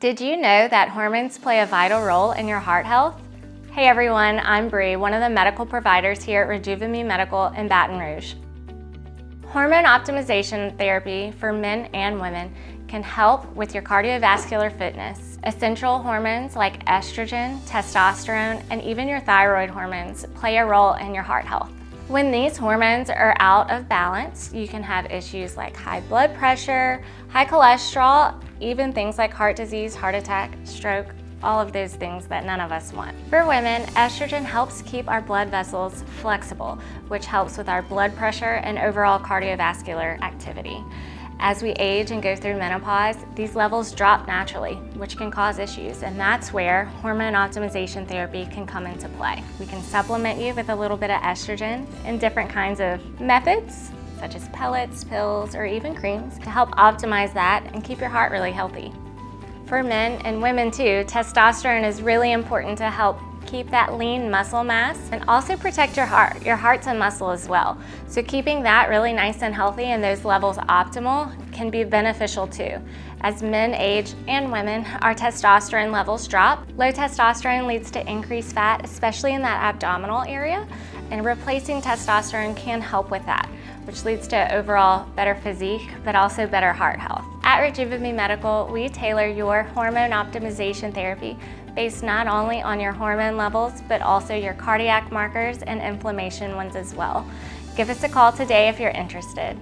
Did you know that hormones play a vital role in your heart health? Hey everyone, I'm Bree, one of the medical providers here at Rejuvime Medical in Baton Rouge. Hormone optimization therapy for men and women can help with your cardiovascular fitness. Essential hormones like estrogen, testosterone, and even your thyroid hormones play a role in your heart health. When these hormones are out of balance, you can have issues like high blood pressure, high cholesterol, even things like heart disease, heart attack, stroke, all of those things that none of us want. For women, estrogen helps keep our blood vessels flexible, which helps with our blood pressure and overall cardiovascular activity. As we age and go through menopause, these levels drop naturally, which can cause issues, and that's where hormone optimization therapy can come into play. We can supplement you with a little bit of estrogen in different kinds of methods, such as pellets, pills, or even creams, to help optimize that and keep your heart really healthy. For men and women too, testosterone is really important to help keep that lean muscle mass and also protect your heart. Your heart's a muscle as well. So keeping that really nice and healthy and those levels optimal can be beneficial too. As men age and women, our testosterone levels drop. Low testosterone leads to increased fat, especially in that abdominal area, and replacing testosterone can help with that, which leads to overall better physique, but also better heart health. At Rejuvime Medical, we tailor your hormone optimization therapy based not only on your hormone levels, but also your cardiac markers and inflammation ones as well. Give us a call today if you're interested.